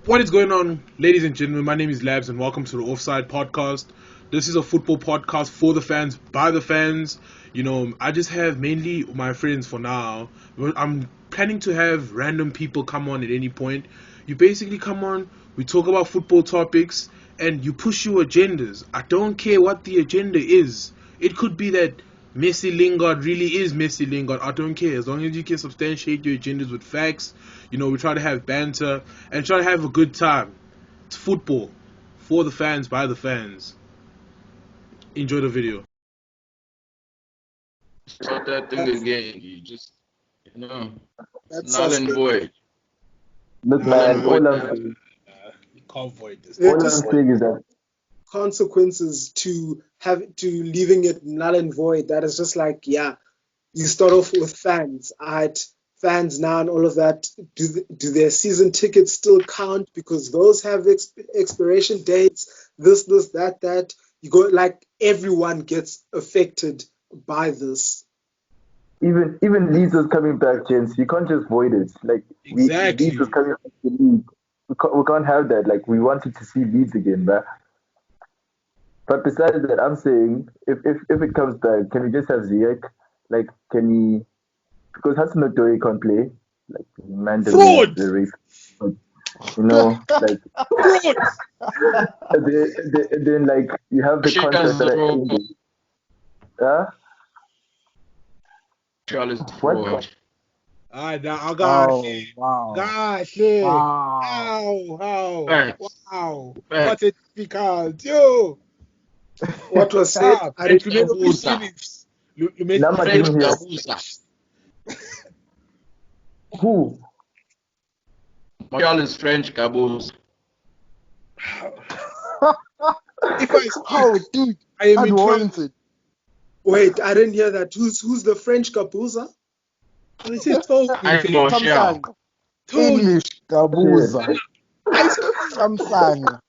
What is going on, ladies and gentlemen? My name is Labs, and welcome to the Offside podcast. This is a football podcast for the fans, by the fans. I just have mainly my friends for now. I'm planning to have random people come on at any point. You basically come on, we talk about football topics, and you push your agendas. I don't care what the agenda is. It could be that Messi Lingard really is Messi Lingard. I don't care. As long as you can substantiate your agendas with facts, we try to have banter and try to have a good time. It's football for the fans, by the fans. Enjoy the video. Start that thing again. You just, That's null and void. Look, Nah, man, void. You can't void this. all I'm saying is that consequences to leaving it null and void. That is just like, you start off with fans. Fans now and all of that. Do their season tickets still count? Because those have expiration dates. This, that. You go, like, everyone gets affected by this. even Leeds was coming back, gents. You can't just void it. Like Exactly. Leeds was coming back to the league. We can't have that. Like, we wanted to see Leeds again, bruh. But besides that, I'm saying if it comes back, can we just have Ziyech? Like, can he? Because Hudson Odoi can't play. Like, man, Fraud! the race. But, like, Fraud! and then like you have the contracts that are ending. Huh? Charles What? fraud. Alright, now I got it. Wow. Gosh, yeah. Wow. How? Facts. Wow. Facts. What a difficult. Yo. What was said? Stop. I don't Lumelo know. finish. Lumelo Lama French didn't hear. Gabusa. Who? Charles French Gabusa. If I Oh, dude. I am in trouble. Unwarranted. Wait, I didn't hear that. Who's the French Kapuza? This is told I'm me. Martial. Kamsang. Told you. English Gabuza. Kamsang.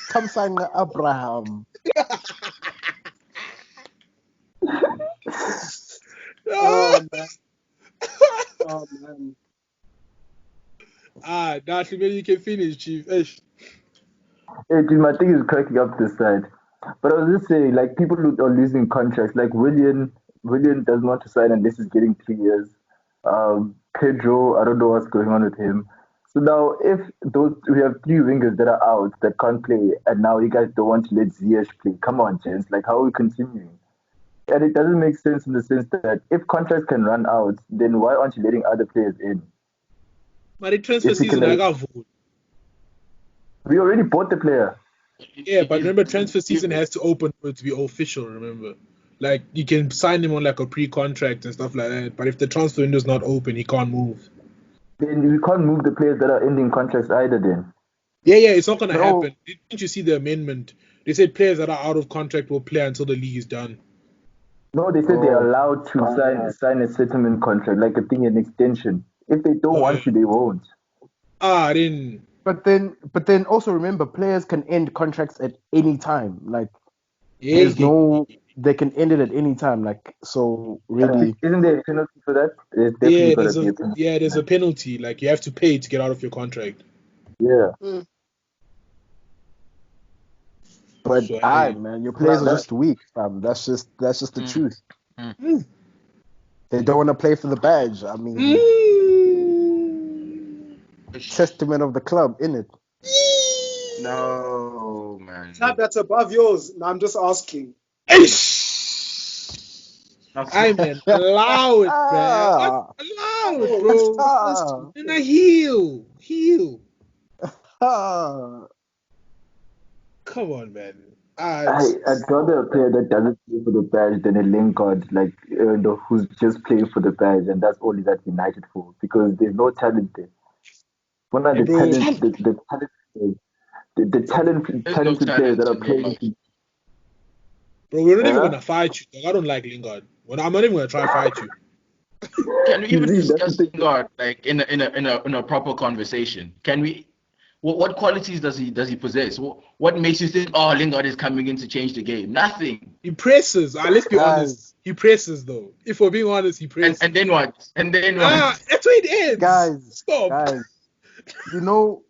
Kamsang Abraham. Oh man. Oh man. Now maybe you can finish, Chief. Ish. Hey, dude, my thing is cracking up this side. But I was just saying, like, people who are losing contracts, like William doesn't want to sign unless he's getting 3 years. Pedro, I don't know what's going on with him. So now, if we have three wingers that are out that can't play, and now you guys don't want to let Ziyech play, come on, gents, like, how are we continuing? And it doesn't make sense in the sense that if contracts can run out, then why aren't you letting other players in? But the transfer If you season, can- I got voted. We already bought the player. Yeah, but remember, transfer season has to open for it to be official, remember? Like, you can sign him on, like, a pre-contract and stuff like that, but if the transfer window's not open, he can't move. Then we can't move the players that are ending contracts either then. Yeah, it's not going to No. happen. Didn't you see the amendment? They said players that are out of contract will play until the league is done. No, they said they're allowed to sign a settlement contract, like a thing, an extension. If they don't want to, they won't. I didn't... But then also remember, players can end contracts at any time. Like, Yeah, they can end it at any time. Like, so really, Isn't there a penalty for that? There's definitely there's gotta be a penalty. there's a penalty. Like, you have to pay to get out of your contract. Yeah. but So, man, your players are just weak, fam. That's just the truth. Mm. They don't want to play for the badge. I mean, testament of the club, innit? No, man. Tab, that's above yours. No, I'm just asking. I mean, allow it, man. Allow it, bro. And I heal. Come on, man. I'd rather a player that doesn't play for the badge than a Lingard, like, who's just playing for the badge, and that's all he's at United for, because there's no talent there. One of the talented players that are playing. Bro, we're not even Yeah. gonna fight you. Like, I don't like Lingard. I'm not even gonna try to fight you. Can we even See, that's the discuss thing. Lingard like in a proper conversation? Can we? What qualities does he possess? What makes you think, oh, Lingard is coming in to change the game? Nothing. He presses. Let's be honest. He presses, though. If we're being honest, he presses. And then what? that's where it ends. Guys, Stop. guys, you know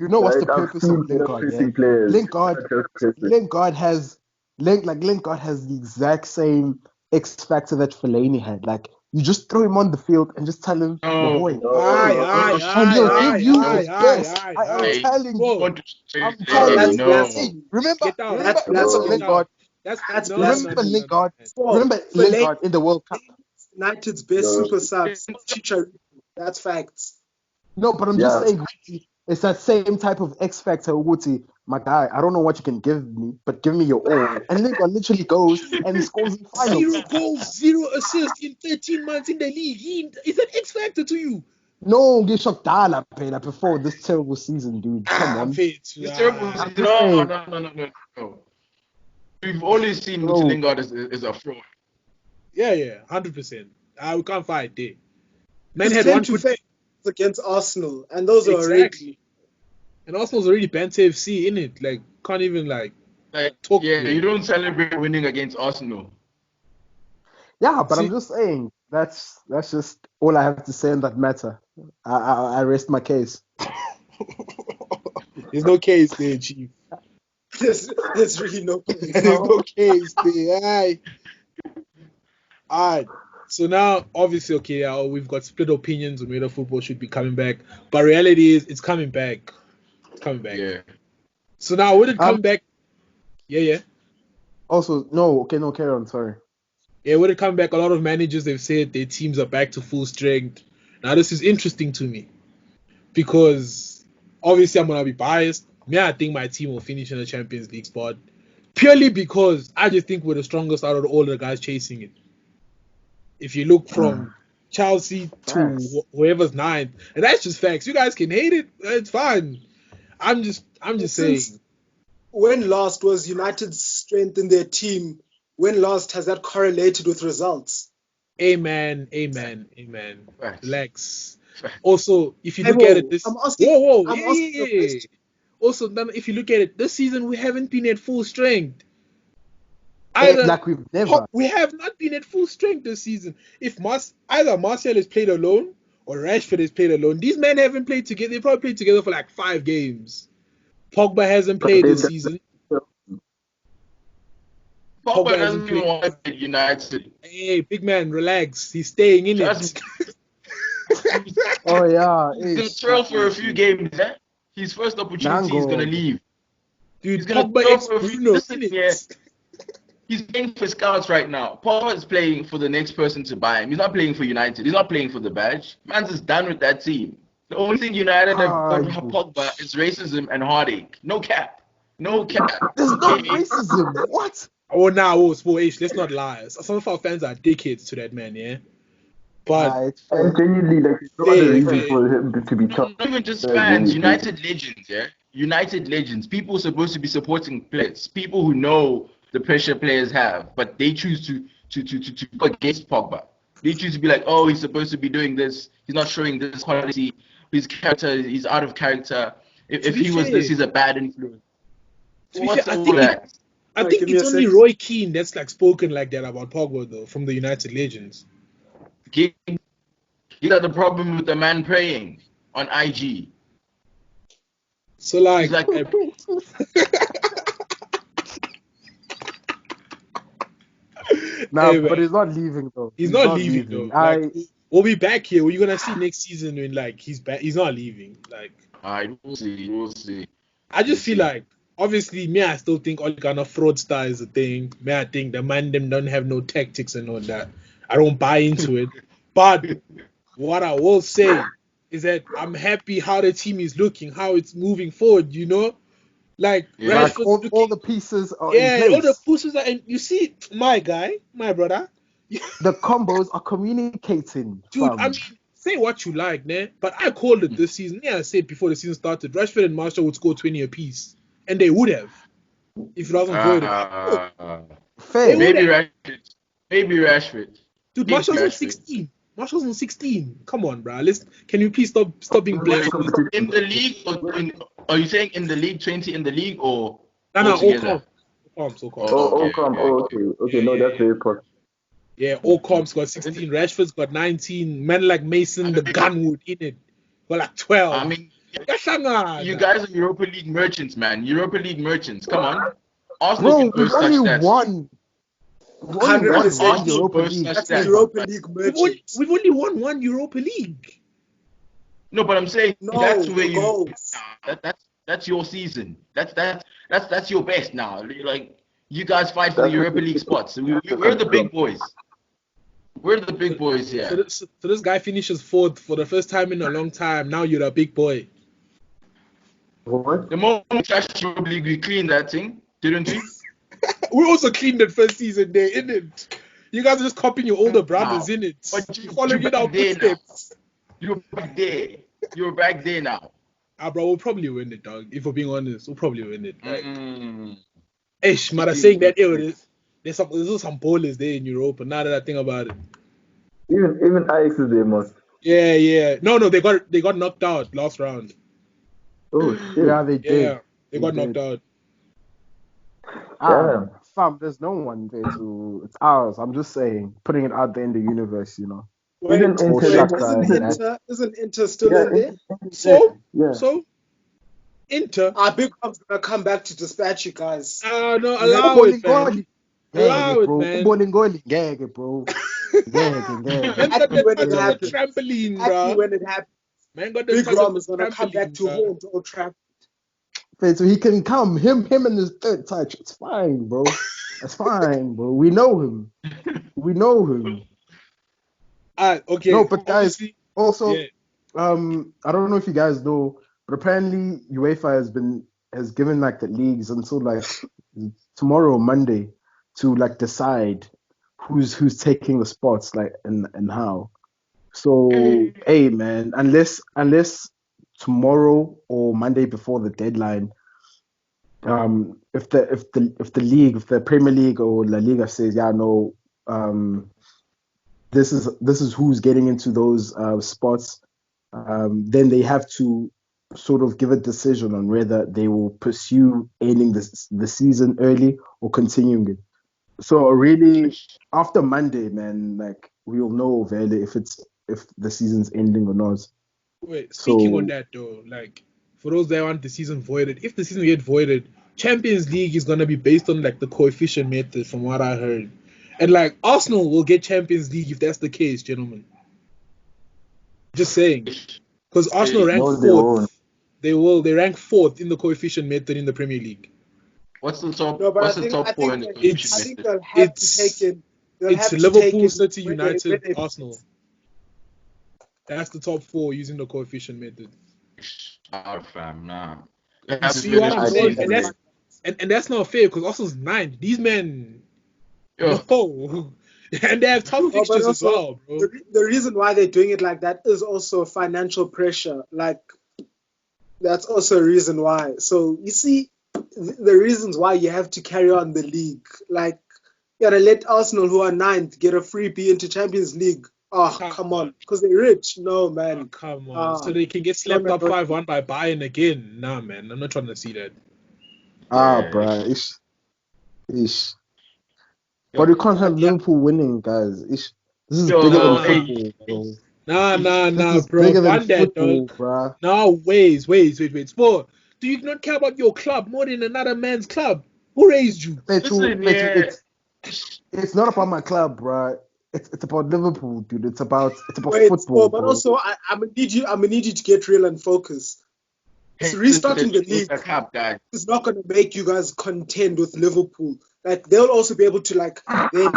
You know what's the Right? I've purpose seen of better Lingard, yeah? pressing players. Lingard, Not just pressing. Lingard has Lingard has the exact same X factor that Fellaini had. Like you just throw him on the field and just tell him, my No, boy, Aye, No, aye, and aye, he'll no, give aye, you no. aye, his aye, best. aye, I am aye. I telling you. Bro, want to I'm say, Bro, telling hey, that's you. no. See, blasphemy. get down. That's remember Get blasphemy. down. Lingard. That's Remember blasphemy. Lingard. Bro, Remember Fellaini Lingard in the World Cup. is United's best no. super subs. Chicharito. That's facts. No, but I'm just Yeah. saying it's that same type of X factor. Wuti, my guy, I don't know what you can give me, but give me your all. And Lingard literally goes and scores in finals. 0 goals, 0 assists in 13 months in the league. Is an X factor to you? No, get shocked like before this terrible season, dude. Come on. Faith. This terrible I'm season. just saying, No. We've always seen Muti bro. Lingard as a fraud. Yeah, 100%. We can't fight there. Man His had claim one to good fame is against Arsenal, and those are already. exactly. And Arsenal's already banned to FC in it. Like, can't even like Like, talk. yeah, to you it. don't celebrate winning against Arsenal. Yeah, but See- I'm just saying that's just all I have to say on that matter. I rest my case. There's no case there, Chief. There's really no place. There's no case there. Aye. Alright. So now, obviously, okay, we've got split opinions on whether football should be coming back. But reality is, it's coming back. It's coming back. Yeah. So now, would it come back? Yeah. Also, no, carry on. Sorry. Yeah, would it come back? A lot of managers, they've said their teams are back to full strength. Now, this is interesting to me because obviously I'm going to be biased. I think my team will finish in the Champions League spot purely because I just think we're the strongest out of all the guys chasing it. If you look from Chelsea to Facts. whoever's ninth, and that's just facts. You guys can hate it. It's fine. I'm just saying. When last was United's strength in their team? When last has that correlated with results? Amen. Facts. Relax. Facts. Also, if you Hey, look at it, whoa, this. I'm asking- Whoa. I'm Yeah. asking a question. Also, then if you look at it, this season we haven't been at full strength. Either Like we've never. we have not been at full strength this season. If either Martial has played alone or Rashford has played alone, these men haven't played together. They probably played together for like 5 games. Pogba hasn't played this season. Pogba hasn't doesn't even played. want to play United. Hey, big man, relax. He's staying in Trust it. Oh yeah. He's going to trail for a few games. Eh? His first opportunity he's going to Nango. leave. Dude, He's going to Pogba trail ex for a few. Bruno Listen, in it. yeah. He's playing for scouts right now. Pogba is playing for the next person to buy him. He's not playing for United. He's not playing for the badge. Man's is done with that team. The only thing United have got from Pogba is racism and heartache. No cap. No cap. There's no Okay? racism. What? Oh, now, let's not lie. Some of our fans are dickheads to that man, yeah? But It's fair. And genuinely, like, there's no Fair, other reason fair. for him to be No, top. not even just That's fans. really United legends, yeah? United legends. People supposed to be supporting players. People who know the pressure players have, but they choose to go against Pogba. They choose to be like, oh, he's supposed to be doing this. He's not showing this quality. His character, he's out of character. If be he was fair- this, he's a bad influence. to be What's fair, all I think that? Give me it's a only sec. Roy Keane that's like spoken like that about Pogba though, from the United Legends. You got the problem with the man praying on IG. So like, He's like, Nah, Hey, but man. he's not leaving though. He's not leaving though. Like, we'll be back here. We're gonna see next season when like he's back. He's not leaving. Like, all right, we'll see. I just feel like obviously I still think all kind of fraudster is a thing. I think the man them don't have no tactics and all that. I don't buy into it. But what I will say is that I'm happy how the team is looking, how it's moving forward. You know, like Yeah. like Rashford's looking. all the pieces are in Yeah, place. all the pushes are, and you see, my brother, The combos are communicating. dude. fam. I mean, say what you like, man, but I called it this season. Yeah, I said before the season started, Rashford and Marshall would score 20 apiece, and they would have if it wasn't voided. Fair. Maybe Rashford. Dude, Maybe Marshall's on Rashford. 16. Marshall's on 16. Come on, bro. Can you please stop being black? In the league, are you saying in the league 20 in the league or No, all altogether? comps. Okay, no, that's very possible. Yeah, all comps got 16. Rashford's got 19. Men like Mason, the Gunwood in it, got like 12. I mean, You guys are Europa League merchants, man. Europa League merchants. Come on. Bro, Arsenal can we've boast such only stats. won. We've only won 100%. one Arsenal Europa boast League. such That's stats. Europa League merchant. We've only won one Europa League. No, but I'm saying No, that's where the you. goals. That's your season. That's your best now. Like you guys fight for the That's Europa League spots. We're the big boys. We're the big boys here. So this guy finishes fourth for the first time in a long time. Now you're a big boy. What? The moment we trashed Europa League, we cleaned that thing, didn't we? We also cleaned it first season there, innit? You guys are just copying your older brothers, Now. innit? But You're following you're in our back there now. footsteps. You're back there. You're back there now. Bro, we'll probably win it, dog. If we're being honest, we'll probably win it. Like, Mm. Mara saying that, there's some ballers there in Europe. Now that I think about it, Even Ajax is there, most. yeah. No, they got knocked out last round. Oh shit. Yeah, they did. Yeah, they got knocked out. Damn. Fam, there's no one there to. It's ours. I'm just saying, putting it out there in the universe, you know. Wait, Isn't Inter- isn't Inter still in there? So Inter. Big Rob's gonna come back to dispatch you guys. No, allow it, man. Allow it, man. Ngeke, bro. Man got Happy when the it touch of the happens. trampoline, Happy bro. when it happens. Man got the Big touch Rob of the is gonna come back to trampoline, bro. haunt Old Trafford. So he can come. Him and his third touch. It's fine, bro. That's fine, bro. We know him. Okay. No, but guys, obviously- also, yeah. I don't know if you guys know, but apparently UEFA has given like the leagues until like tomorrow, Monday, to like decide who's taking the spots, like and how. So, hey man, unless tomorrow or Monday before the deadline, if the Premier League or La Liga says, yeah, no, this is who's getting into those spots, then they have to sort of give a decision on whether they will pursue ending the season early or continuing it. So really, after Monday, man, like we'll know really if the season's ending or not. Wait, speaking So- on that though, like for those that want the season voided, if the season get voided, Champions League is gonna be based on like the coefficient method, from what I heard, and like Arsenal will get Champions League if that's the case, gentlemen. Just saying, because Arsenal rank No, fourth. they won't. They rank fourth in the coefficient method in the Premier League. What's the top? No, but What's I the think top four in the I coefficient think method? they'll have It's- to take in. They'll It's have to take Liverpool, in City, when United, they- Arsenal. That's the top four using the coefficient method. Fam, nah. You see what I'm saying? season. And that's not fair because Arsenal's ninth. These men, Yo, no, and they have tough but fixtures as also, well, bro. The reason why they're doing it like that is also financial pressure. Like, that's also a reason why. So, you see, the reasons why you have to carry on the league. Like, you gotta let Arsenal, who are ninth, get a freebie into Champions League. Oh, come on. Because they're rich. No, Oh, man. come on, so they can get slapped up 5-1 by Bayern again. Nah, man, I'm not trying to see that. Bruh, ish. But you can't have Liverpool winning, guys. Ish. This is bigger than football, bro. Nah, This is bro. bigger than Fund that, football, dog. bruh. No, wait. Sport, do you not care about your club more than another man's club? Who raised you? It's not about my club, bruh. It's about Liverpool, dude. It's about Wait, football, but bro. also, I'm gonna need you to get real and focus. So restarting the league is not going to make you guys contend with Liverpool. Like, they'll also be able to like then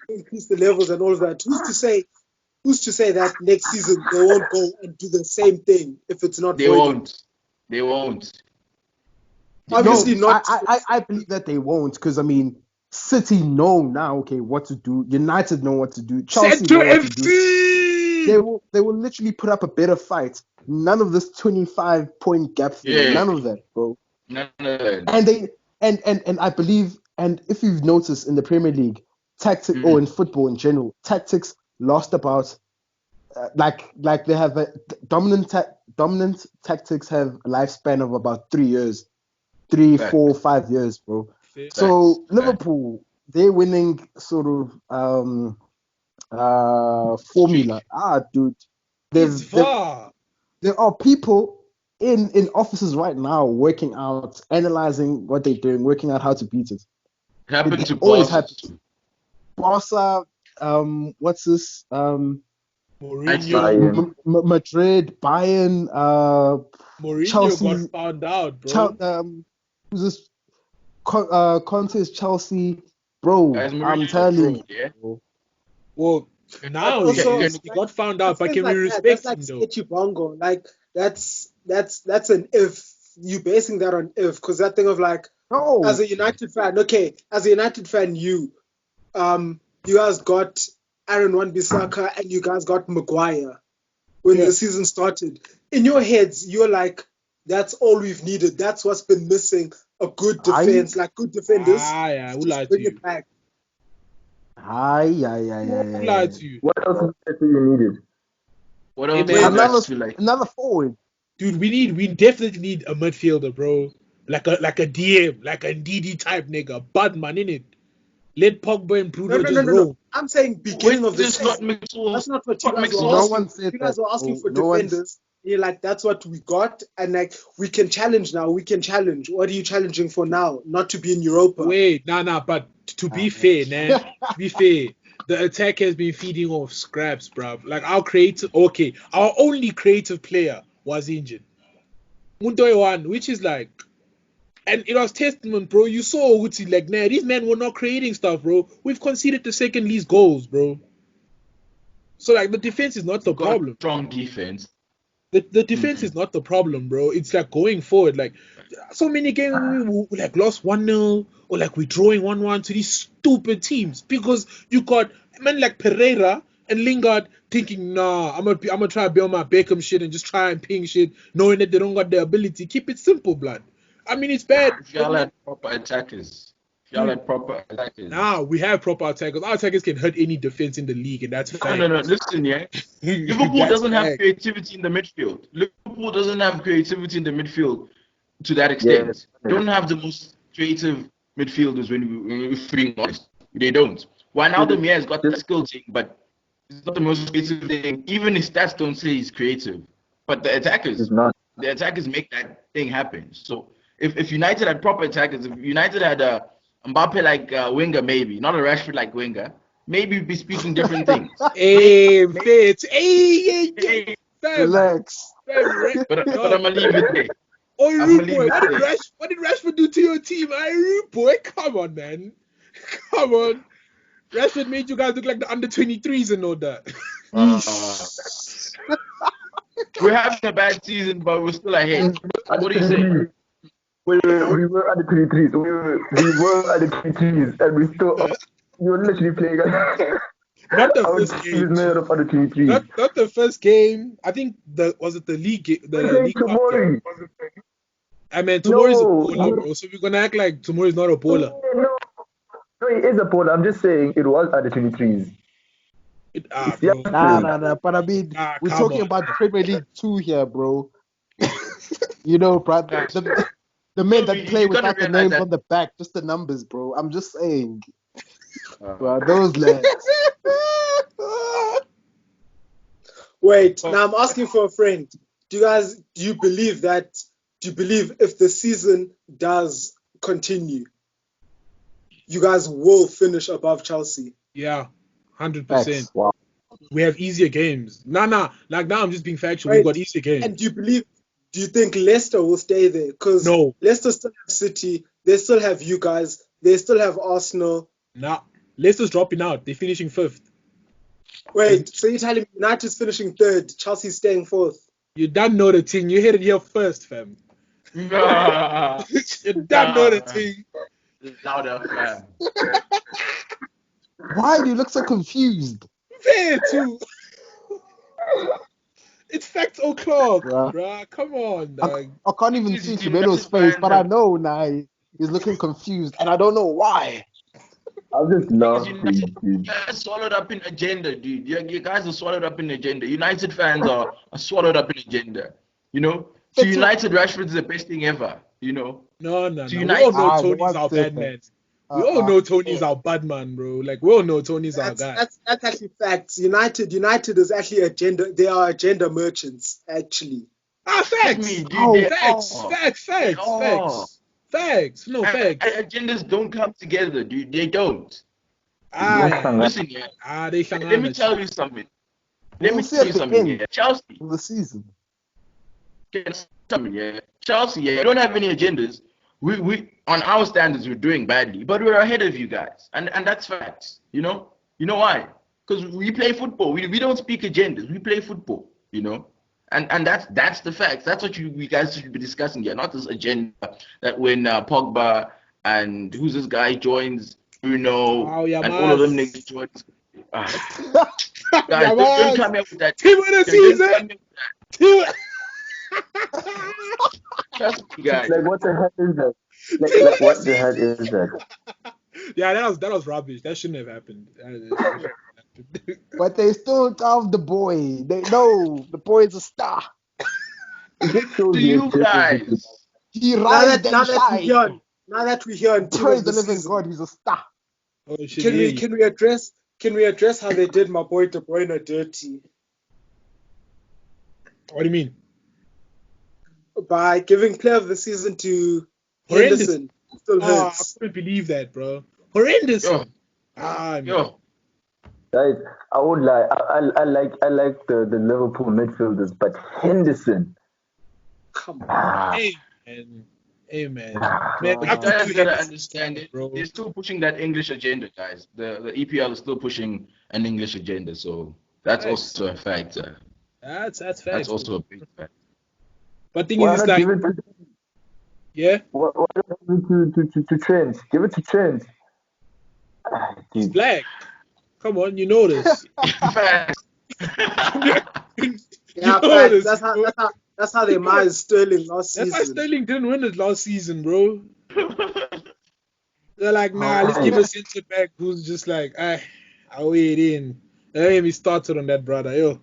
increase the levels and all of that. Who's to say that next season they won't go and do the same thing if it's not voided? They won't. Obviously not. I believe that they won't, because I mean, City know now, okay, what to do. United know what to do. Chelsea know what to do. They will literally put up a better fight. None of this 25-point gap thing. Yeah. None of that, bro. None of that. And they and I believe, and if you've noticed in the Premier League, or in football in general, tactics lost about like they have a dominant tactics have a lifespan of about 3 years, 3, 4, 5 years, bro. So Liverpool, they're winning sort of formula. Dude, there are people in offices right now, working out, analyzing what they're doing, working out how to beat it. It happened It to always Barca happens. too. Barca, what's this? Mourinho, Madrid, Bayern, Mourinho Chelsea, got found out, bro. who's this? Conte's Chelsea, bro. Guys, I'm Mourinho's a telling fraud, you. yeah. Bro. Well, now also, he got found out, but things can we like that, respect that's him like though? sketchy bongo. Like that's an if. You basing that on if, because that thing of like, No, as a United fan, okay, as a United fan, you guys got Aaron Wan-Bissaka and you guys got Maguire when Yeah. the season started. In your heads, you're like, that's all we've needed. That's what's been missing. A good defense, like good defenders. Yeah, who Just lied to bring you? it back. Who lied to you? What else is you needed? What Hey, else man, do you another guys feel like? forward. Dude, we definitely need a midfielder, bro. Like a DM, like a DD type nigga. Bad man, innit? Let Pogba and Bruno just No. roll. I'm saying beginning of the Just Scott season. Mixwell. That's not what you Scott guys were Mixwell. No asking. one said You guys that. were asking for No one's- defenders. You're like, that's what we got, and like we can challenge now. We can challenge. What are you challenging for now? Not to be in Europa. Wait, nah. But to be fair, man, to be fair, the attack has been feeding off scraps, bruv. Like our only creative player was injured. Mundoy which is like, and it was testament, bro. You saw Uti, like, nah, these men were not creating stuff, bro. We've conceded the second least goals, bro. So like the defense is not the Got problem. strong defense. The defense is not the problem, bro. It's like going forward, like so many games we like lost 1-0 or like we're drawing 1-1 to these stupid teams because you got men like Pereira and Lingard thinking, nah, I'm gonna try to build my Beckham shit and just try and ping shit, knowing that they don't got the ability. Keep it simple, blood. I mean, it's bad. If y'all had proper attackers. Nah, we have proper attackers. Our attackers can hurt any defense in the league, and that's fact. No. Listen, yeah. Liverpool That's doesn't have fact. creativity in the midfield. Liverpool doesn't have creativity in the midfield to that extent. Yes. They don't have the most creative midfielders when we're being honest. They don't. Wijnaldum, yeah, has got the skill thing, but it's not the most creative thing. Even his stats don't say he's creative. But the attackers, It's not. make that thing happen. So if United had proper attackers, if United had a Mbappe like winger, maybe not a Rashford like winger, maybe we'd be speaking different things. Hey, Fitz. Hey. Fam, Relax. fam, But I'm gonna leave it there. Oh, I'm rude gonna boy, leave what it did, there. what did Rashford do to your team? Rude boy, come on, man. Come on. Rashford made you guys look like the under 23s and all that. We're having a bad season, but we're still ahead. What do you say? We were under 23s. We were under 23s, and we still. You were literally playing. Not the Our first team is game. made up of under 23s. Not the first game. I think the league the We're league cup tomorrow. game. I mean tomorrow is a No. baller, bro. So we're gonna act like tomorrow is not a baller. No, it is a poll. I'm just saying it was under 23s. Bro. Nah. But I mean, Nah, we're come talking on, about man. Premier League 2 here, bro. You know, bro. The men that play You gotta without the realize names that- on the back, just the numbers, bro. I'm just saying. Bro, those lads. Wait, now I'm asking for a friend. Do you believe if the season does continue, you guys will finish above Chelsea? Yeah, 100%. Facts. Wow. We have easier games. Nah. Like now I'm just being factual. Right. We've got easier games. And do you think Leicester will stay there? Because No. Leicester still have City, they still have you guys, they still have Arsenal. Nah. Leicester's dropping out. They're finishing 5th. Wait, so you're telling me United's finishing 3rd, Chelsea's staying 4th? You don't know the thing. You heard it here first, fam. Nah. You don't know the thing. Louder, fam. Why do you look so confused? Fair too. It's facts o'clock, Bruh. bruh. Come on, dog. I can't even see Chimedo's face, but I know now he's looking confused, and I don't know why. I'm just laughing, United dude. are swallowed up in agenda, dude. You guys are swallowed up in agenda. United fans are swallowed up in agenda. You know, to United, Rashford's the best thing ever. You know, No. To We United- all know Ah, Tony's one our second. bad man. We all know Tony's our bad man, bro. Like we all know Tony's our guy. That's actually facts. United is actually agenda. They are agenda merchants, actually. Facts. me, dude. Oh, They Facts. are. Facts. They Facts. are. Facts. Facts. No facts. Agendas don't come together, dude. They don't. Ah, Listen, yeah. they Let me tell you something. Let we'll me see tell at you the something. end Yeah. Chelsea. of the season. Something, yeah. Chelsea, yeah. We don't have any agendas. We on our standards we're doing badly, but we're ahead of you guys, and that's facts. You know why? Because we play football. We don't speak agendas. We play football. And that's the facts. That's what you guys should be discussing here, not this agenda that when Pogba and who's this guy joins Bruno yeah, and all of them man. niggas joins. Guys, Yeah, don't man. come here with that. Team of the Don't come season. here Team. Trust me, guys. Like, what the hell is that? Like, Team of the what the hell season. is that? Yeah, that was rubbish. That shouldn't have happened. But they still love the boy. They know the boy is a star. It just shows To the you agenda. guys. He Now rise that and shine. we're here on team Praise of the the living season, God, he's a star. Oh, shit, can yeah, we address how they did my boy De Bruyne dirty What do you mean? by giving player of the season to Horrendous. Henderson? Still I hurts. couldn't believe that, bro. Horrendous. Yo, Man. yo. Guys, I won't lie. I like the Liverpool midfielders, but Henderson. Come on. Ah, Hey, man. ah. Man, But I you have to guys do gotta that, understand it. bro. They're still pushing that English agenda, guys. The EPL is still pushing an English agenda, so that's Facts. also a factor. That's That's facts. also a big factor. But thing Why is, it's not like, give it to yeah, why not give it to Trent? Give it to Trent. Ah, he's dude. black. Come on, you know this. Facts. You Yeah, know facts. this, bro. That's how they mised Sterling last That's why season. Sterling didn't win it last season, bro. They're like, nah, let's Oh. give a centre back who's just like, I'll wait in. Let me started on that, brother. Yo.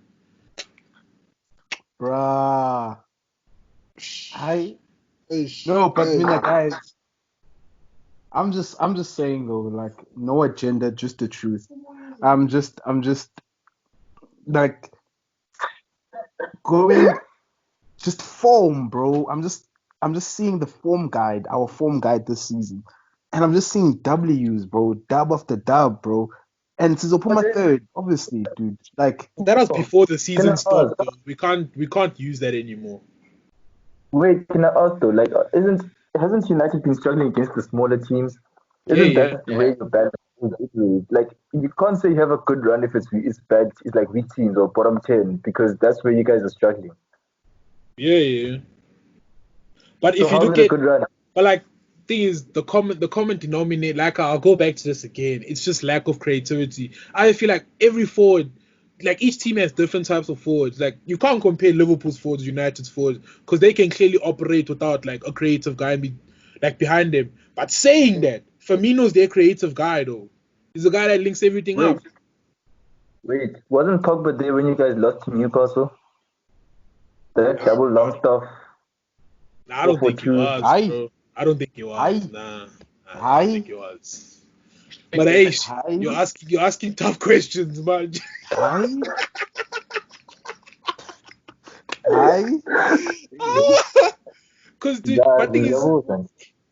Bruh. Ish. No, but Ish. Mina, guys, I'm just saying though, like, no agenda, just the truth. I'm just like going just form, bro. I'm just seeing the form guide, our form guide this season. And I'm just seeing W's, bro. Dub after dub, bro. And Sizopuma third, obviously, dude. Like, That was before the Can I season ask? stopped, though. We can't use that anymore. Wait, can I ask though? Like, hasn't United been struggling against the smaller teams? Isn't Yeah. that where your balance is? Like, you can't say you have a good run if it's bad. It's like weak teams or bottom 10 because that's where you guys are struggling. Yeah. But So if you how's look it a at, good run? but like, thing is, the common denominator, like, I'll go back to this again. It's just lack of creativity. I feel like every forward, like, each team has different types of forwards. Like, you can't compare Liverpool's forwards, United's forwards, because they can clearly operate without, like, a creative guy behind them. But saying that, Firmino's their creative guy, though. He's the guy that links everything up. Wait, wasn't Pogba there when you guys lost to Newcastle? That double long stuff. Nah, I don't think he 4-4-2. was, Aye. bro. I don't think he was. Aye. Nah, I Aye. don't think he was. But hey, Aye. you're asking tough questions, man. Aye. Aye. Because, dude, my thing is,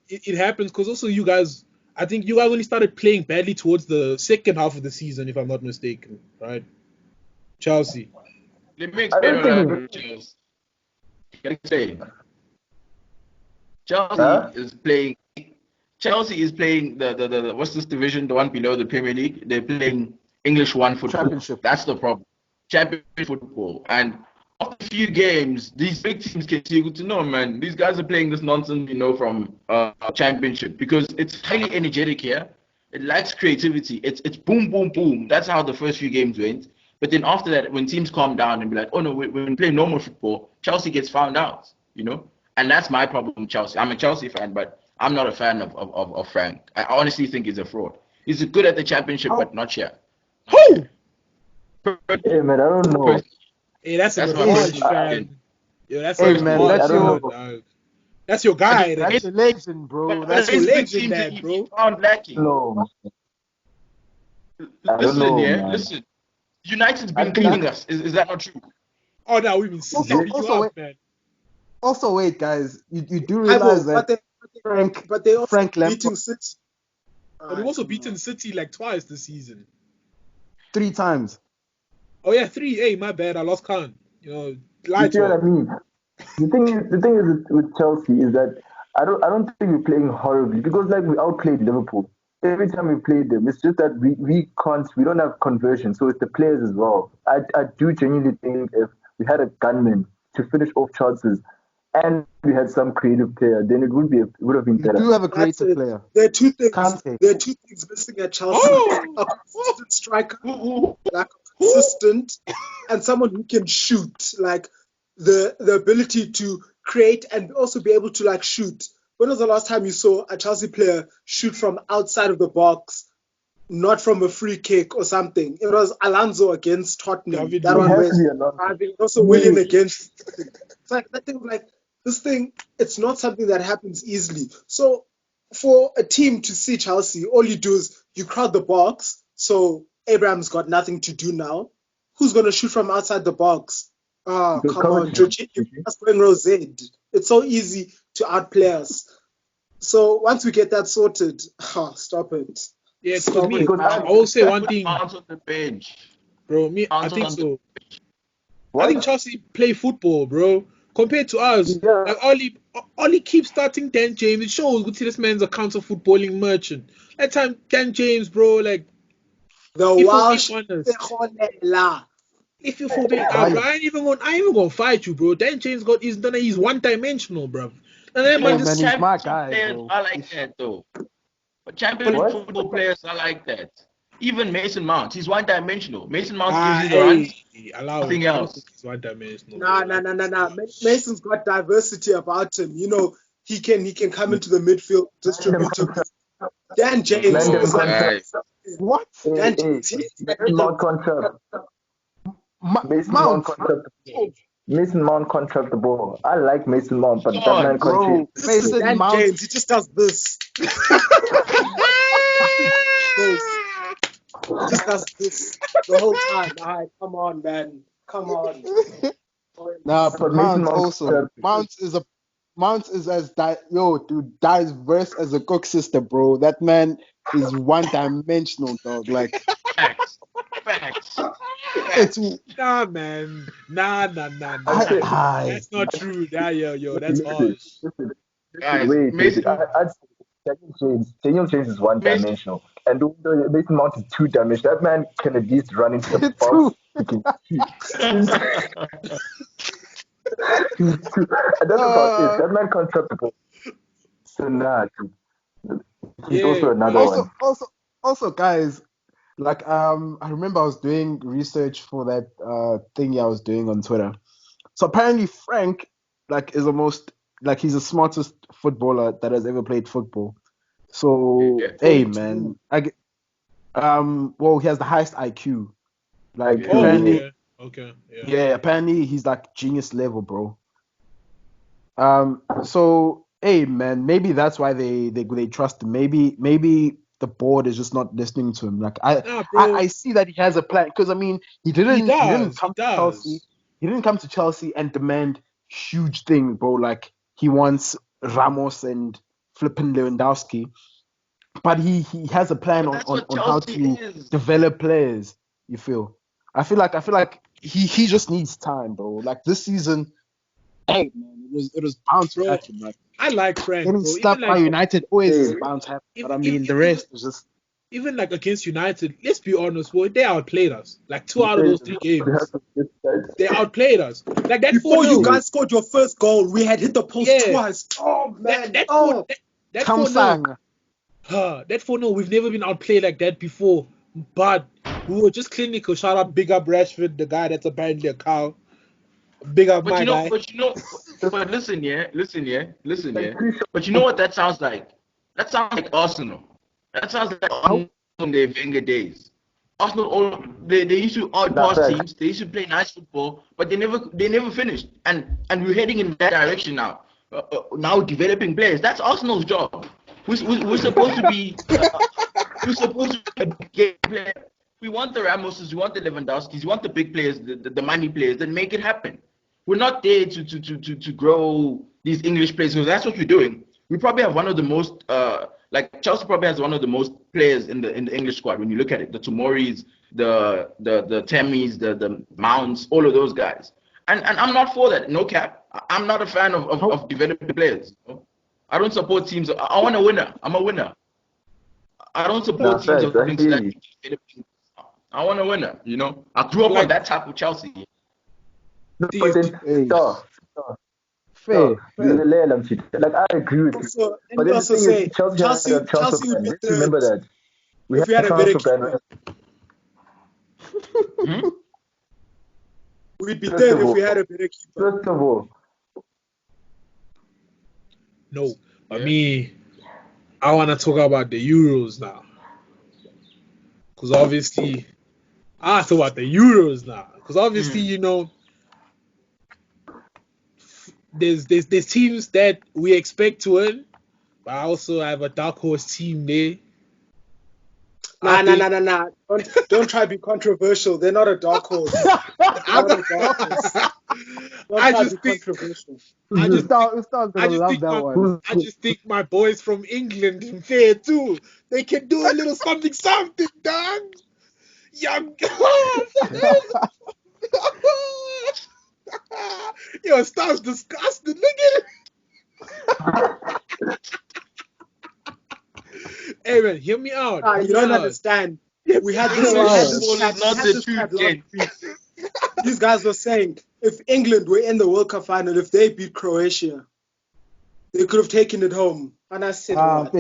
it happens because also you guys, I think you guys only started playing badly towards the second half of the season, if I'm not mistaken, right? Chelsea. Let me I explain don't what I think mean. Can I say? Chelsea Huh? is playing. Chelsea is playing the what's this division? The one below the Premier League. They're playing English One football. Championship. That's the problem. Championship football. And after a few games, these big teams can see good to know, man. These guys are playing this nonsense, from Championship because it's highly energetic here. It lacks creativity. It's boom, boom, boom. That's how the first few games went. But then after that, when teams calm down and be like, oh no, when we play normal football, Chelsea gets found out. And that's my problem with Chelsea. I'm a Chelsea fan, but I'm not a fan of Frank. I honestly think he's a fraud. He's good at the Championship, but not here. Who? Hey, man, I don't know. Hey, that's That's a my harsh personal fan. opinion. Yo, that's Hey, a man, harsh that's I don't your know. dog. That's your guy. that's your legend, bro. But That's your against big legend, teams, that, he bro. found lacking. No, I don't Listen, know, yeah, man. listen. United's I been think cleaning us. Is that not true? Oh, no, we've been Also, sleeping you also, up, man. Also, wait, guys, you do Ivo, realize that but they also Frank Lampard beating City. But we've also beaten City like twice this season. 3 times. Oh yeah, 3. Hey, my bad. I lost count. You know, You lied see to what I her. mean? The thing is with Chelsea is that I don't think we're playing horribly because like we outplayed Liverpool. Every time we played them, it's just that we don't have conversion, so it's the players as well. I do genuinely think if we had a gunman to finish off chances and we had some creative player, then it would have been You better. do have a That's creative it. player. There are two things. Kante. There are two things missing at Chelsea: Oh, a consistent striker, Who? like consistent, and someone who can shoot, like the ability to create and also be able to like shoot. When was the last time you saw a Chelsea player shoot from outside of the box, not from a free kick or something? It was Alonso against Tottenham. David That It one Luiz. has where to be a lot. also Willian against. It's like that thing. Like this thing, it's not something that happens easily. So for a team to see Chelsea, all you do is you crowd the box. So Abraham's got nothing to do now. Who's going to shoot from outside the box? Oh, Because come on, Kovacic, Jorginho just going Rosed. It's so easy to outplay us. So once we get that sorted, stop it. Yeah, because Stop me, it. because I will say one Put thing, Mount on the bench. bro. Me, I Mount think on the so. I think what? Chelsea play football, bro. Compared to us, Yeah, like Ollie keeps starting Dan James. It shows good this man's a counter footballing merchant. That time Dan James, bro, like The if we're being Welsh honest, Pejonela. if you're for being, bro, I ain't even gonna fight you, bro. Dan James he's one dimensional, bro. And then You man Hey, know, man, just he's my championship guy, players bro. are like that though. But championship but what? football players are like that. Even Mason Mount, he's one dimensional. Mason Mount gives you the hey, runs, allow it. nothing I don't think else. he's one dimensional, bro. Nah, nah, Like, nah, nah, nah. Mason's got diversity about him. You know, he can come into the midfield, Random distribute. contract. Dan James Oh, Random is like contract. guys. What? Hey, Dan hey, James. He's Mason Mount contract. Mason Mount Mount. contract. Oh, Mason Mount contract the ball. I like Mason Mount, but that man John. can't chase. bro. This is Mason Dan Mount. James. He just does this. This. He just does this the whole time. All right, come on, man. Come on. Nah, but But Mason Mount Mount also. contract. Mount is as dude, diverse as a cook sister, bro. That man is one dimensional, dog. Like Facts. Facts. it's Facts. nah, man. Nah. I say, That's not true. Nah, yo, that's listen, harsh. listen, Guys, wait. Mason I'd say Daniel James is one Mason dimensional, and the Mason Mount is two dimensional. That man can at least run into the box. too. He can shoot. He's, he's two, and that's about it. Uh, That man can't trap the ball. So nah, dude. He's Yeah, also another but one. also, guys. Like I remember I was doing research for that thing I was doing on Twitter. So apparently Frank is the most he's the smartest footballer that has ever played football. So Yeah. hey According to man, who? well he has the highest IQ. Like IQ, oh, apparently okay, yeah. yeah, apparently he's like genius level, bro. So hey man, maybe that's why they trust him. Maybe the board is just not listening to him. Like Nah, I bro, see that he has a plan because I mean he didn't he come to Chelsea. does. He didn't come to Chelsea and demand huge things, bro. Like he wants Ramos and flipping Lewandowski, but he has a plan But on, that's on, what on how Chelsea to is. develop players. You feel? I feel like he just needs time, bro. Like this season, hey man, it was bound to Bro, happen. Like I like Frank, getting bro. Even slapped by like United always Hey, is bound to happen. if, But I if, mean, if the even rest is just even like against United, let's be honest, bro, they outplayed us. Like 2 out of hey, those 3 games. have to get They that. outplayed us. Like that 4 Before you 0 guys scored your first goal, we had hit the post Yeah. twice. Oh That man. that 4 Oh. that 4-0. Samsung. That 4-0, we've never been outplayed like that before. But we were just clinical. Shout out big up Rashford, the guy that's apparently a cow. Big up But my guy. but listen, yeah. Like three shots. But you know what that sounds like? That sounds like Arsenal. That sounds like Arsenal in their Wenger days. Arsenal, they used to Nah, outpass facts. teams. They used to play nice football, but they never finished. And we're heading in that direction now. Now developing players. That's Arsenal's job. We're supposed to be we're supposed to be a game player. We want the Ramoses, we want the Lewandowskis, we want the big players, the money players, then make it happen. we're not there to grow these English players. Because that's what we're doing. We probably have one of the most like Chelsea probably has one of the most players in the English squad when you look at it. The Tomoris, the Temis, the Mounts, all of those guys. And I'm not for that. No cap. I'm not a fan of developing players. You know? I don't support teams. I want a winner. I'm a winner. I don't support teams of developing. I want a winner. You know, I grew up on that type of Chelsea. No, but then, Hey. Star, Fair. like I agree with you. Also, But then the also thing say is, Chelsea had a transfer Chelsea would ban. be Let's remember third that. We if we had had a a better transfer ban. keeper. We'd be First third of if we all- had a better keeper. First of all, No, Yeah. me, I want to talk about the Euros now. Because obviously, I talk about the Euros now. Because obviously, you know, there's teams that we expect to win, but I also have a dark horse team there. Nah. Don't try to be controversial. They're not a dark horse. I'm Not a dark horse. Don't I try to just be think- controversial. I just Star's I gonna just love think that my- one. I just think my boys from England can fare too. They can do a little something, dog. Young. Yo, Star's disgusted. Look at it. Hey man, hear me out. Ah, hear you me don't out. understand. We had English this football chat is not we had the this truth, chat last Ken. week. These guys were saying if England were in the World Cup final, if they beat Croatia, they could have taken it home. And I said, what?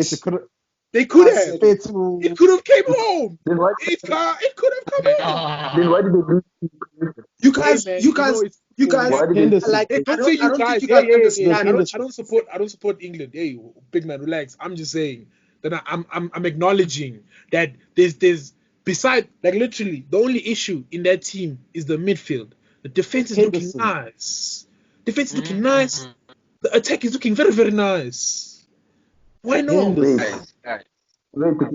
They could I have. said- It could have came home. then why, It could have come home. then why did they lose? You guys, Hey, man, you guys, know it's you guys, Why did they? Henderson. like, Hey, I don't say you don't guys. think you guys understand. I don't support England. Hey, big man, relax. I'm just saying that I'm acknowledging that there's beside, like, literally the only issue in that team is the midfield. The defense is looking Henderson. nice. Defense is looking nice. The attack is looking very, very nice. Why not? Henderson. Guys. Wait, the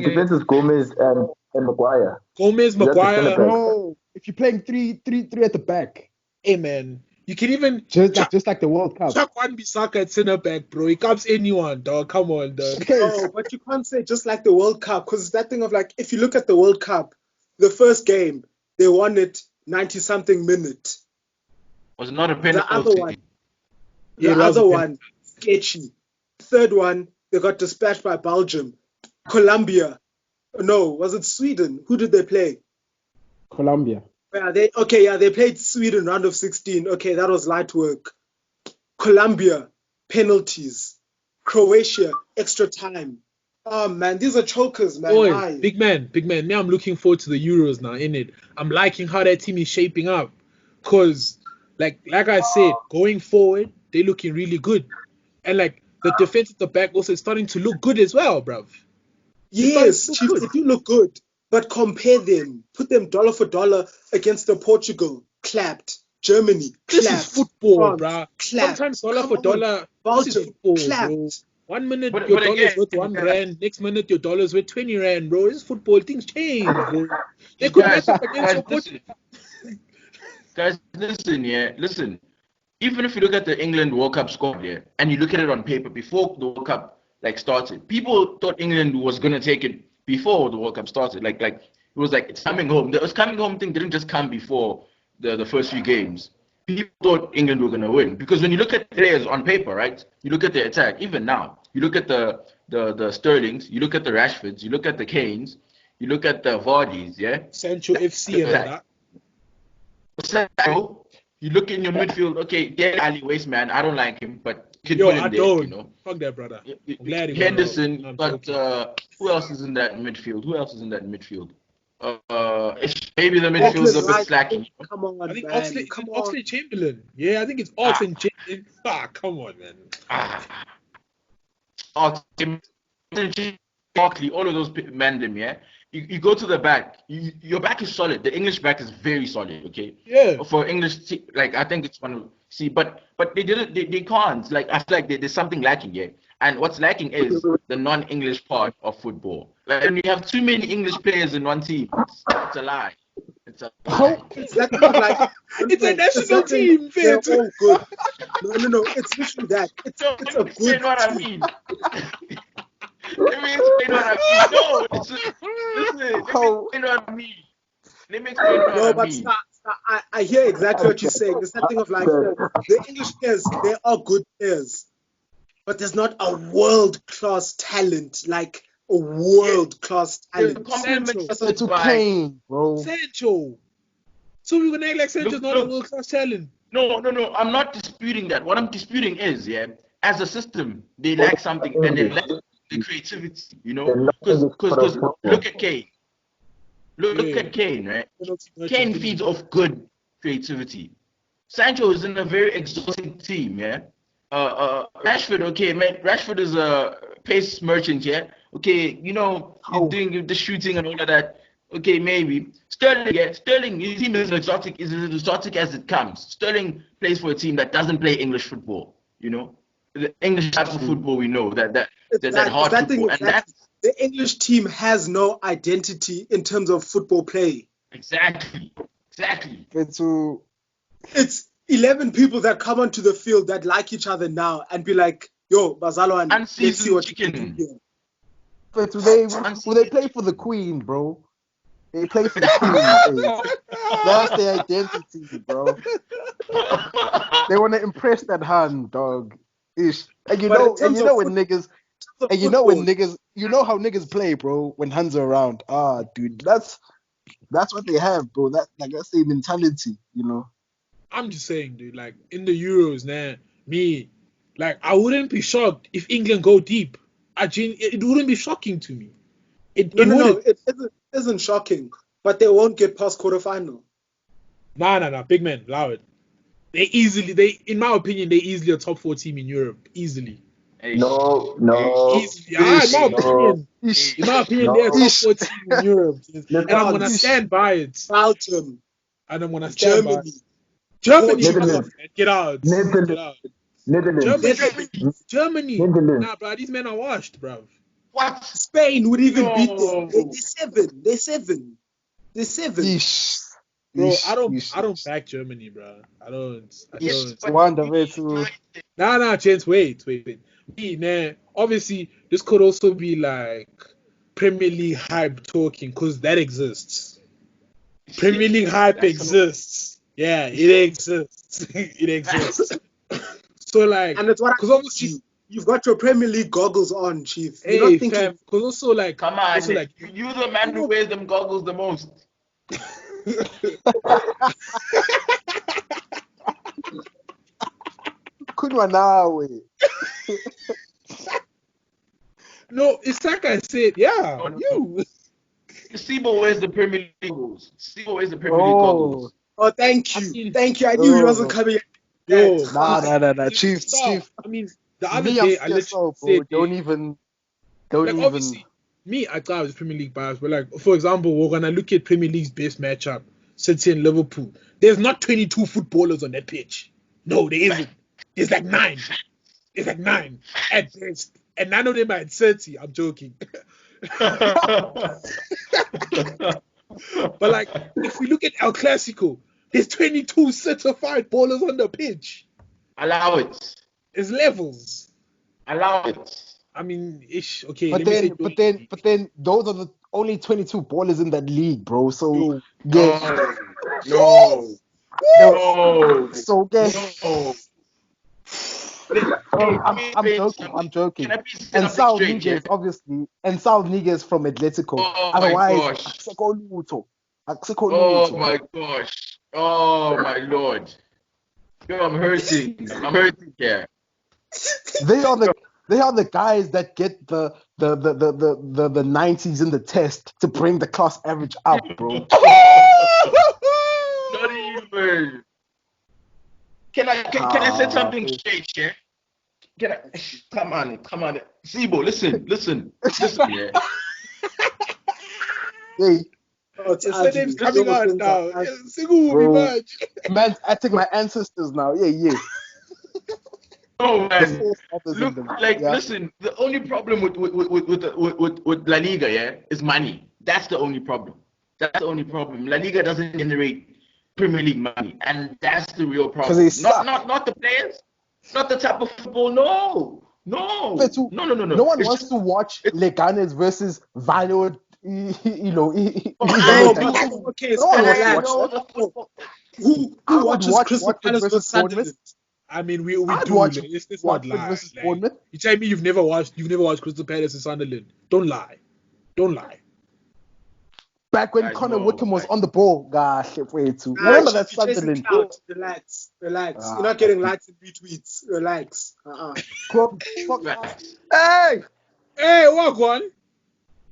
defense is Gomez and Maguire. Gomez, That's the Maguire. centre back. No, if you're playing three at the back, Hey man, you can even just like the World Cup. chuck one Bissaka at centre back, bro. He comes anyone, dog. Come on, dog. No, but you can't say just like the World Cup, because it's that thing of like, if you look at the World Cup, the first game, they won it 90-something minute. Was not a penalty. The other one, Yeah, the it was other a one, sketchy. Third one, they got dispatched by Belgium. Colombia. No, was it Sweden? Who did they play? Colombia. They played Sweden round of 16. Okay, that was light work. Colombia, penalties. Croatia, extra time. Oh man, these are chokers, man. Boy, Aye. big man. Me, I'm looking forward to the Euros now, innit? I'm liking how that team is shaping up. Cause like I said, going forward, they're looking really good. And like the defense at the back also is starting to look good as well, bruv. Yes, look Chief, good. they do look good. But compare them. Put them dollar for dollar against the Portugal. Clapped. Germany. This Clapped. is football, France, bruh. clapped. Sometimes dollar Come for on. dollar, this is Belgium. football, bro. Clapped. 1 minute But your again, dollar's worth 1 rand, next minute your dollar's worth 20 rand, bro. This is football, things change, bro. They could Guys, mess up against your listen. Guys, listen. Even if you look at the England World Cup squad, and you look at it on paper before the World Cup started, people thought England was gonna take it before the World Cup started. Like it was like it's coming home. The coming home thing didn't just come before the first few games. People thought England were gonna win because when you look at players on paper, right? You look at the attack. Even now, you look at the Sterlings, you look at the Rashfords, you look at the Kanes, you look at the Vardys, Sancho FC and all that. So you look in your midfield. Okay, Dele Alli waste man. I don't like him, but you can Yo, put him I there. don't. You know, Fuck that, brother. You- I'm glad he Henderson. went But out. who else is in that midfield? Maybe the midfield's a Declan bit Rice. slacking. Come on, I think man. Oxley, Come on. Oxley Chamberlain. Yeah, I think it's Ox and Chamberlain. Come on, man. Barkley, all of those men, them, yeah. You go to the back. Your back is solid. The English back is very solid. Okay. Yeah. For English, like I think it's one of but they didn't. They can't. Like I feel like there's something lacking here. And what's lacking is the non-English part of football. Like when you have too many English players in one team, it's a lie. It's a How? lie. It's that thing of like, It's a national that thing, team, they're Fitz. all good. No. It's literally that. It's No, it's let a me good explain what I team. mean. Let me explain what I mean. No, listen. Let me How? explain what I mean. Let me explain what No, I but mean. I hear exactly what you're saying. It's that thing of like the English players, they are good players, but there's not a world class talent, like a world class There's a talent. compliment Sancho. just To by Kane, bro. Sancho. So we're gonna act like Sancho's not a look. world class talent. No. I'm not disputing that. What I'm disputing is, yeah, as a system, they lack something, and they lack the creativity. You know, because look at Kane. Look Yeah. at Kane, right? Penalty Kane merchant. feeds off good creativity. Sancho is in a very exhausting team, yeah. Rashford, okay, man. Rashford is a pace merchant, yeah. Okay, you know, he's How? doing the shooting and all of that. Okay, maybe Sterling, yeah. Sterling, his team is as exotic as it comes. Sterling plays for a team that doesn't play English football. You know, the English type of football we know that It's hard that thing football, and exactly. that's The English team has no identity in terms of football play. exactly. To It's 11 people that come onto the field that like each other now and be like, yo, Bazalwan, let's see Unseasoned what you can do chicken. here. but they Unseasoned play for the Queen, bro. They play for the Queen. That's their identity, bro. They want to impress that hand, dog. Ish. And But in terms of when niggas, football, you know how niggas play, bro. When hands are around, dude, that's what they have, bro. That's their mentality, you know. I'm just saying, dude, like in the Euros, man, I wouldn't be shocked if England go deep. It wouldn't be shocking to me. It no, wouldn't. it isn't shocking, but they won't get past quarterfinal. Nah, big man, allow it. In my opinion, they easily a top 4 team in Europe, easily. No, Easily. In my opinion, Ish. they're a top Ish. 4 team in Europe, and I'm gonna France, stand by it. Belgium, And I'm gonna stand by it. Germany, Germany, come Portugal, on, man, get out. Netherlands. Germany. Netherlands. Nah, bro, these men are washed, bro. What? Spain would even beat them. No. They're seven. They're seven. Ish. Bro, Ish. I don't back Germany, bro. I don't. Yes, but Wonder way to Nah, gents, wait. Me, man, obviously, this could also be like Premier League hype talking, because that exists. Premier League hype exists. Yeah, it exists. It exists. So, like, And it's what I because told obviously, you. You've got your Premier League goggles on, Chief. You're hey, not thinking. fam, because come on, you're the man who wears them goggles the most. Kunwa nawe. no, it's like I said, yeah, No. you. Sibo wears the Premier League goggles. Sibo wears the Premier League goggles. Oh, thank you. I mean, Thank you. I knew he wasn't Oh. coming. Yo, Nah. Chief. I mean, the other Me, I'm day I literally CSO, bro. said, Don't even. obviously, me, I thought I was Premier League bias, but like, for example, we're gonna look at Premier League's best matchup, City and Liverpool. There's not 22 footballers on that pitch. No, there isn't. There's like 9. It's like 9 at best, and none of them are at 30. I'm joking. But like, if we look at El Clasico, there's 22 certified ballers on the pitch. Allow it. It's levels. Allow it. I mean, ish. Okay, But let me then, those are the only 22 ballers in that league, bro. So Yo, yeah. No. So yeah. No. I'm joking. Can I please set And something Sal straight, yeah? Niguez, obviously, and Sal Niguez from Atletico. Oh my Otherwise, gosh. Akseko Luto. Oh my gosh. Oh my lord. Yo, I'm hurting. I'm hurting here. They are the guys that get the 90s in the test to bring the class average up, bro. Not even. Can I set something straight here? Can I? Come on. Sibo, listen, yeah. Hey, Oh, it's Your surname's coming Those out things now. are- Sigu will be Bro. mad. man's acting my ancestors now. Yeah. No The man. fourth others in Look, them. like, Yeah. listen. The only problem with La Liga, yeah, is money. That's the only problem. That's the only problem. La Liga doesn't generate Premier League money, and that's the real 'Cause problem. they suck. Not the players, not the type of football. No. No one It's wants just to watch it's Leganes versus Valor. Oh, people but who okay, No so one wants to relax. watch know that. the football. Who I would watches watch Crystal Watford Palace versus versus Bournemouth. Sunderland? I mean, we I'd do. watch Let's not Watford lie. versus Like, Bournemouth. you tell me you've never watched Crystal Palace and Sunderland. Don't lie. Back when Guys, Connor no, Wickham was like, on the ball. Gosh, way too. Nah, Remember that you're chasing Sunderland? clout. Relax. You're not getting likes and retweets. Relax. facts. Hey, Hey, walk one.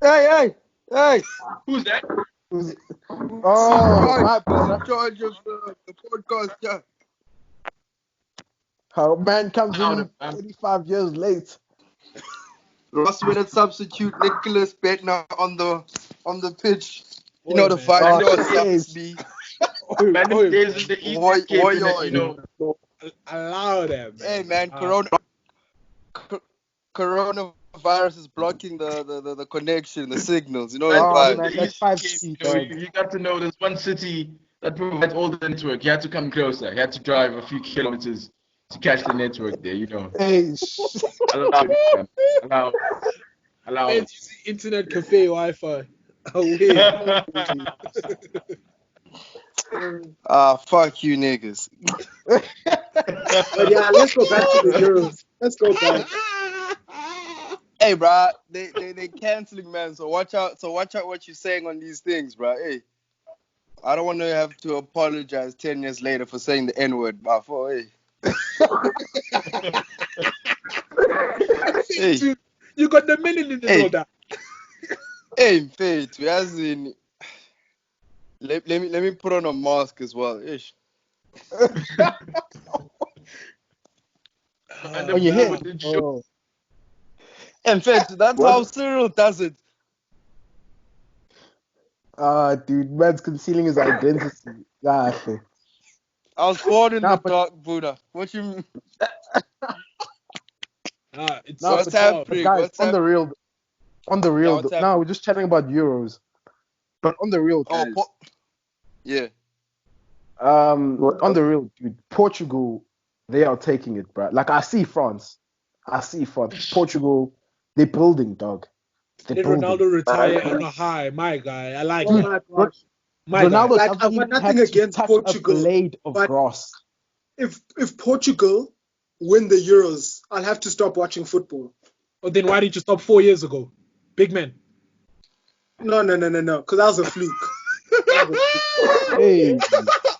hey. Who's that? Oh, my Who's brother. in charge of the podcast? Yeah. How man comes Out in of 35 years late. Last minute substitute Nicholas Bettner on the pitch. You Oi, know the man. vibes. You know Oh, what's up, it's me. Man, Oi, this is the easiest Why, game, why, innit, why? you know. allow that, man. Hey man, coronavirus is blocking the connection, the signals. You know Man, the Oh, this is vibe. the man, that easiest 5G, game. You know, dog. you got to know there's one city that provides all the network. You had to come closer. You had to drive a few kilometers to catch the network there. You know, Hey, allow it, man. Allow Man's it. using internet cafe Wi-Fi. Oh, wait. Fuck you niggas. But yeah, let's go back to the Euros. Let's go back. Hey, bro, they canceling, man. So watch out. What you're saying on these things, bro. Hey, I don't want to have to apologize 10 years later for saying the N-word, but hey. Hey, Dude, you got the million in the Hey. order. hey, Faith, we as in. Let me put on a mask as well. Ish. And on your the- head. the joke- Oh. In fact, that's how Cyril does it. Dude, man's concealing his identity. Gosh. I was born in Nah, the but- dark, Buddha. What you mean? It's Nah, What's but, happening? guys, What's on the real, what's now we're just chatting about Euros, but on the real, Oh, guys, yeah. on the real, dude, Portugal, they are taking it, bro. Like I see France, Portugal, they're building, dog. They're Let building. Ronaldo retire on a high. My guy, I like Oh it. my gosh. My Ronaldo guy. Like, doesn't I've got even nothing have to against touch Portugal, a blade of but- grass. If Portugal win the Euros, I'll have to stop watching football. Oh, then why did you stop 4 years ago? Big man. No, because that was a fluke. Hey,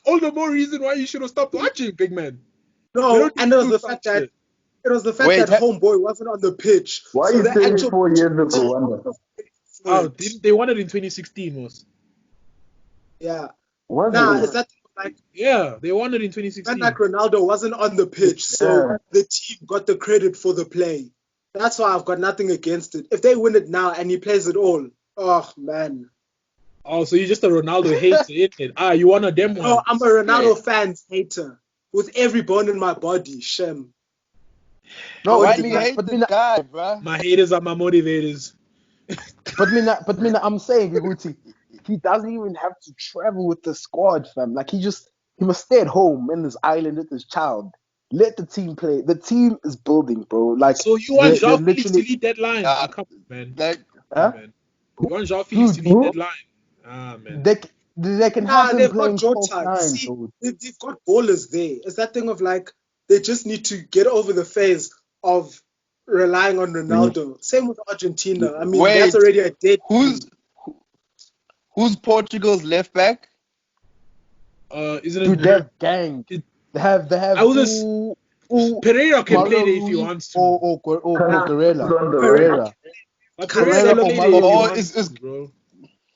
All the more reason why you should have stopped watching, big man. We No, don't and it was do the such fact that shit. Homeboy wasn't on the pitch. Why so are you the saying actual 4 years ago, Wanda? Oh, they won it in 2016, was. Yeah. Was Nah, it? is that like Yeah, they won it in when 2016. like Ronaldo wasn't on the pitch, so the team got the credit for the play. That's why I've got nothing against it. If they win it now and he plays it all, oh man. Oh, so you're just a Ronaldo hater, isn't it? You want a them one. Oh, I'm a Ronaldo fans hater with every bone in my body. Shem. no, Why but do you me- hate but the me, guy, bro? My haters are my motivators. but me, I'm saying, Guti, he doesn't even have to travel with the squad, fam. Like he must stay at home in this island with his child. Let the team play. The team is building, bro. Like So you want they're João Felix to literally- lead that line? Yeah. Come on, man. Like, Huh? Man. You want João Felix to Dude, lead who? that line? Man. They can Nah, have him they've playing got false Jota. nine, See, dude. they've got ballers there. It's that thing of like they just need to get over the phase of relying on Ronaldo. Same with Argentina. I mean, Wait, that's already a dead who's team. Portugal's left back? Isn't Dude, it? they have gang. They have. I was just- Pereira can play there if he wants to. Or Corella. Pereira. But Cancelo Pereira can play there if he Mario- wants is- to, bro.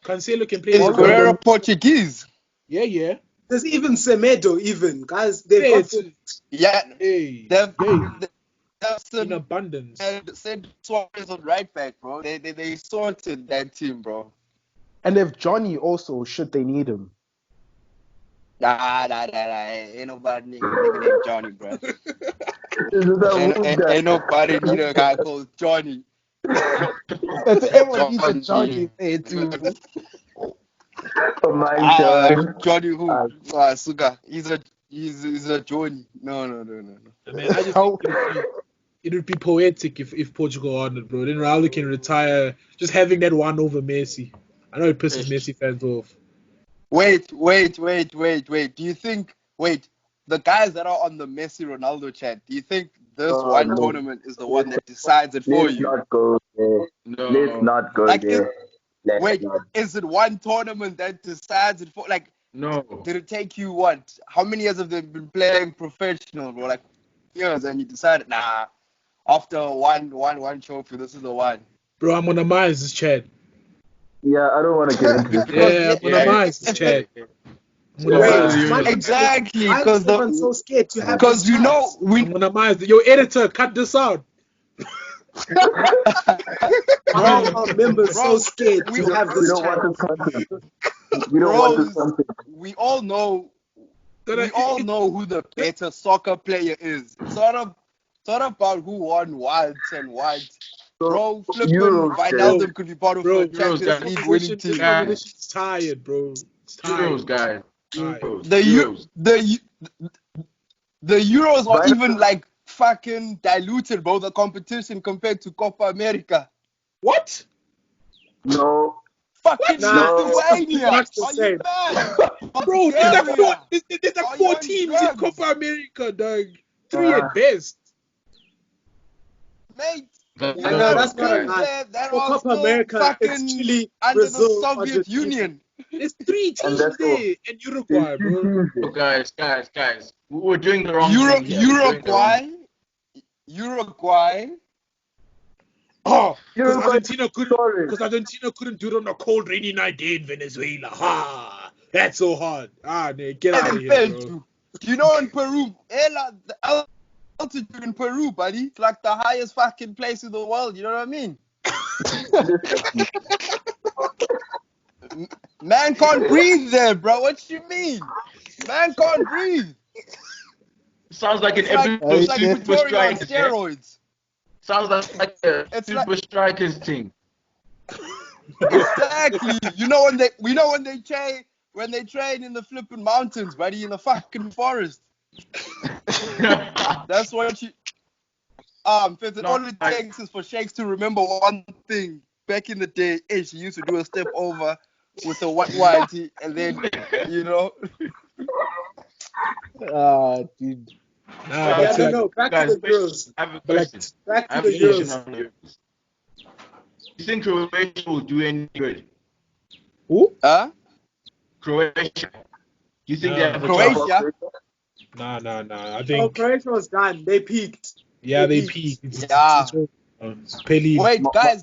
Cancelo can play Is there. if he Guerrero wants Portuguese? to. Yeah. There's even Semedo. Even guys, they've Hey, got it's- Yeah, Hey, they've in abundance. said Suarez on right back, bro. They sorted that team, bro. And if Johnny also, should they need him? Nah. Ain't nobody nigga named Johnny, bro. Is it that wood guy? Ain't nobody need a guy called Johnny. Everyone needs a Johnny there too. For my turn. Johnny who? Suga. He's a Johnny. No. I mean, I just think it would be poetic if Portugal won it, bro. Then Ronaldo can retire just having that one over Messi. I know it pisses Messi fans off. Wait. Do you think? Wait, the guys that are on the Messi Ronaldo chat. Do you think this one no. tournament is the one that decides it for Let's you? not go there. No. Let's not go Like, there. Wait, is it one tournament that decides it for? Like, No. did it take you what? How many years have they been playing professional, bro? Like years, and you decided, nah. After one trophy, this is the one. Bro, I'm on the minds this chat. Yeah, I don't want to get into this. Yeah, I'm on the minds this chat. Wait, exactly, why is everyone so scared to have because this you know chat? we I'm on the minds. Yo, editor, cut this out. Why are members so scared we to have We this don't chat? want this content. We don't want this bros, content. we all know That who the better soccer player is. It's not about who won what and what. Bro, flipping Euros, Wijnaldum could be part of a Euros, Champions guys. League winning This team. conversation's tired, bro. It's tired. Euros, guys. Tired. Euros. The Euros are Why- even like fucking diluted, bro. The competition compared to Copa America. What? No. Fucking Nah, Lithuania. it's the Are you same. mad? Bro, there's like Bulgaria. there's like Are four you on teams in drugs? Copa America, dog. Three Ah. at best. Mate, Yeah, no, that's not teams enough. there that For are Copa still America, it's fucking Chile, under Brazil, the Soviet Argentina. Union. There's three And teams that's all. there and Uruguay, There's two bro. teams Oh, there. guys. We're doing the wrong thing here. We're doing the wrong- Uruguay. Oh, because Uruguay, sorry. Argentina couldn't do it on a cold, rainy night day in Venezuela. Ha! That's so hard. Man, get out of here, bro. Do you know in Peru, the altitude in Peru, buddy, it's like the highest fucking place in the world. You know what I mean? Man can't breathe there, bro. What you mean? Man can't breathe. Sounds like an It's like, episode it's of like Super Pretoria on Strikers. Yeah? steroids. Sounds like a It's Super Strikers thing. Exactly. We know when they train in the flipping mountains, buddy, in the fucking forest. That's what you. All it takes is for Shakes to remember one thing. Back in the day, she used to do a step over with a whitey, and then Dude. Nah, Yeah, but no, back to the Euros. I have a But like- question. Back I to have the a question Euros. on the Euros. Do you think Croatia will do any good? who? Croatia. Do you think they No. have a Croatia? chance? Nah. I Oh, think Croatia was done. They peaked. they they peaked. It's Pele. Wait, guys,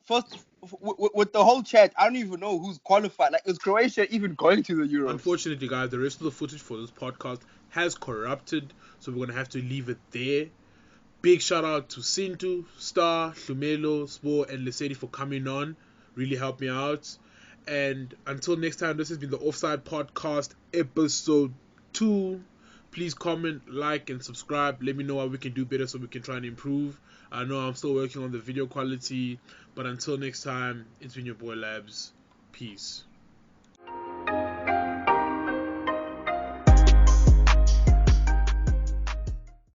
first with the whole chat. I don't even know who's qualified. Like, is Croatia even going to the Euros? Unfortunately, guys, the rest of the footage for this podcast has corrupted, so we're gonna have to leave it there. Big shout out to Sintu, Star, Lumelo, Spore, and Lesedi for coming on. Really helped me out. And until next time, this has been the Offside Podcast, episode 2. Please comment, like, and subscribe. Let me know what we can do better so we can try and improve. I know I'm still working on the video quality, but until next time, it's been your boy Labs. Peace.